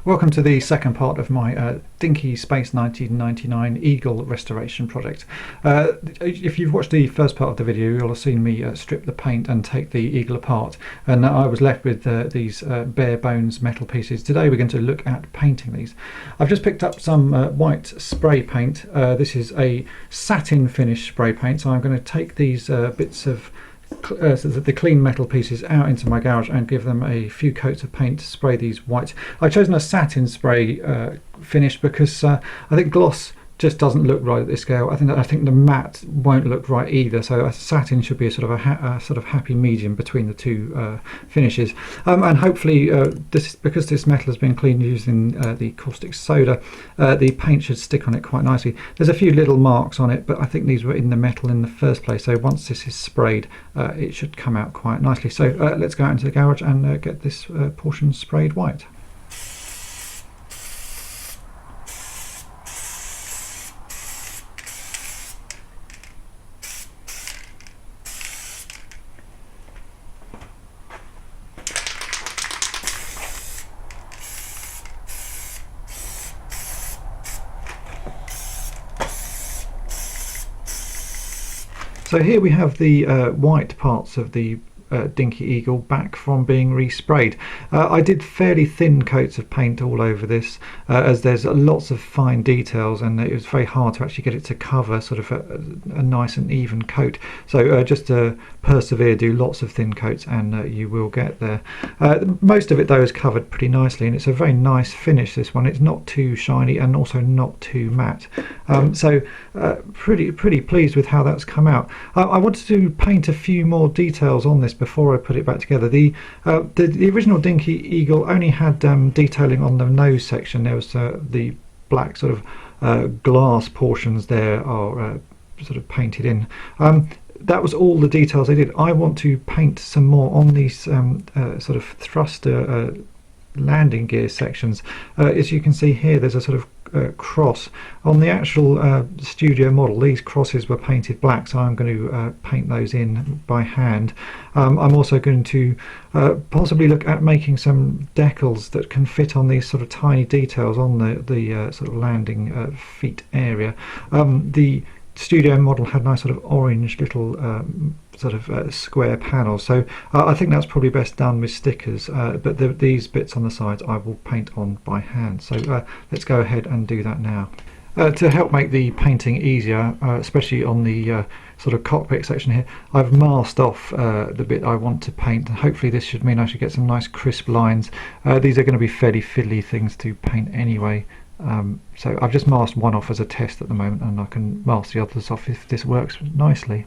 Welcome to the second part of my Dinky Space 1999 Eagle restoration project. If you've watched the first part of the video, you'll have seen me strip the paint and take the Eagle apart, and I was left with these bare bones metal pieces. Today we're going to look at painting these. I've just picked up some white spray paint. This is a satin finish spray paint, so I'm going to take these bits of the clean metal pieces out into my garage and give them a few coats of paint to spray these white. I've chosen a satin spray finish because I think gloss just doesn't look right at this scale. I think the matte won't look right either, so a satin should be a sort of happy medium between the two finishes. And hopefully because this metal has been cleaned using the caustic soda, the paint should stick on it quite nicely. There's a few little marks on it, but I think these were in the metal in the first place, so once this is sprayed it should come out quite nicely. So let's go out into the garage and get this portion sprayed white. So here we have the white parts of the Dinky Eagle back from being resprayed. I did fairly thin coats of paint all over this as there's lots of fine details, and it was very hard to actually get it to cover sort of a nice and even coat. So just persevere, do lots of thin coats, and you will get there. Most of it though is covered pretty nicely, and it's a very nice finish, this one. It's not too shiny and also not too matte. So pretty pleased with how that's come out. I wanted to paint a few more details on this before I put it back together. The original Dinky Eagle only had detailing on the nose section. There was the black sort of glass portions there are sort of painted in. That was all the details I did. I want to paint some more on these sort of thruster landing gear sections. As you can see here, there's a sort of cross on the actual studio model. These crosses were painted black, so I'm going to paint those in by hand. I'm also going to possibly look at making some decals that can fit on these sort of tiny details on the sort of landing feet area. The studio model had nice sort of orange little square panels, so I think that's probably best done with stickers, but these bits on the sides I will paint on by hand. So let's go ahead and do that now. To help make the painting easier, especially on the sort of cockpit section here, I've masked off the bit I want to paint, and hopefully this should mean I should get some nice crisp lines. These are going to be fairly fiddly things to paint anyway. So I've just masked one off as a test at the moment, and I can mask the others off if this works nicely.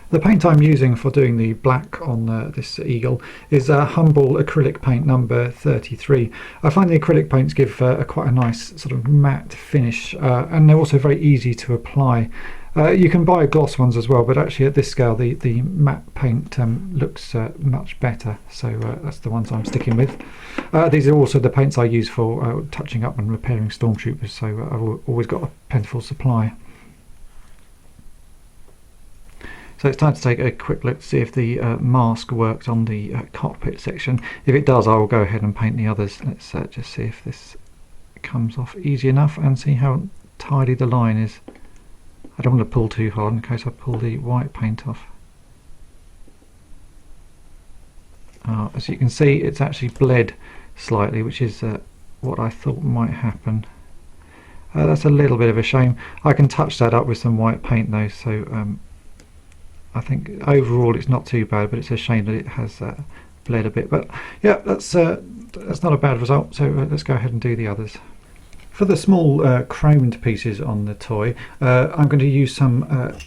The paint I'm using for doing the black on this Eagle is Humble acrylic paint number 33. I find the acrylic paints give quite a nice sort of matte finish, and they're also very easy to apply. You can buy gloss ones as well, but actually at this scale the matte paint looks much better, so that's the ones I'm sticking with. These are also the paints I use for touching up and repairing stormtroopers, so I've always got a plentiful supply. So it's time to take a quick look to see if the mask worked on the cockpit section. If it does, I will go ahead and paint the others. Let's just see if this comes off easy enough and see how tidy the line is. I don't want to pull too hard in case I pull the white paint off. As you can see, it's actually bled slightly, which is what I thought might happen. That's a little bit of a shame. I can touch that up with some white paint though, so I think overall it's not too bad, but it's a shame that it has bled a bit. But yeah, that's not a bad result, so let's go ahead and do the others. For the small chromed pieces on the toy, I'm going to use some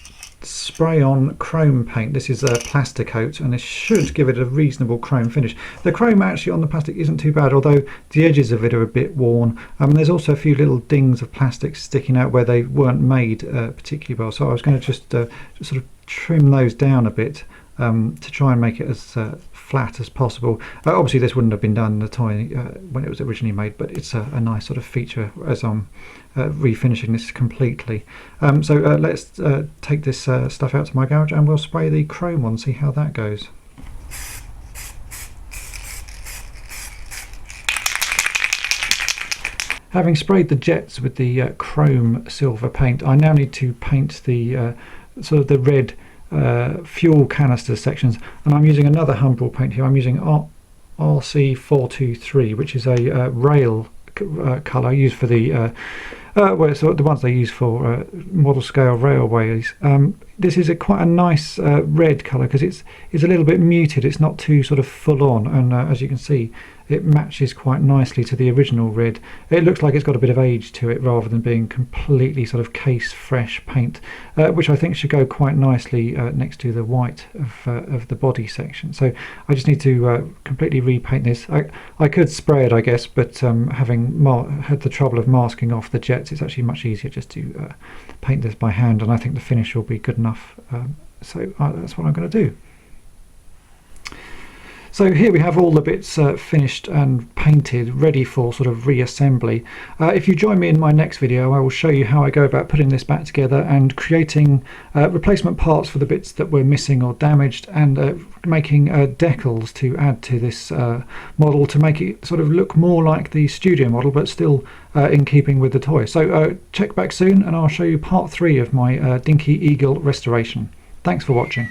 spray on chrome paint. This is a Plasticoat, and this should give it a reasonable chrome finish. The chrome actually on the plastic isn't too bad, although the edges of it are a bit worn. There's also a few little dings of plastic sticking out where they weren't made particularly well, so I was going to just sort of trim those down a bit to try and make it as flat as possible. Obviously this wouldn't have been done in the toy when it was originally made, but it's a nice sort of feature as I'm refinishing this completely. So let's take this stuff out to my garage and we'll spray the chrome on, see how that goes. Having sprayed the jets with the chrome silver paint, I now need to paint the sort of the red fuel canister sections, and I'm using another Humbrol paint here. I'm using RC423, which is a rail colour used for the well, so the ones they use for model scale railways. This is quite a nice red colour because it's a little bit muted. It's not too sort of full on, and as you can see, it matches quite nicely to the original red. It looks like it's got a bit of age to it rather than being completely sort of case fresh paint, which I think should go quite nicely next to the white of the body section. So I just need to completely repaint this. I could spray it, I guess, but having had the trouble of masking off the jets, it's actually much easier just to paint this by hand, and I think the finish will be good enough. So that's what I'm going to do. So here we have all the bits finished and painted, ready for sort of reassembly. If you join me in my next video, I will show you how I go about putting this back together and creating replacement parts for the bits that were missing or damaged, and making decals to add to this model to make it sort of look more like the studio model, but still in keeping with the toy. So check back soon and I'll show you part 3 of my Dinky Eagle restoration. Thanks for watching.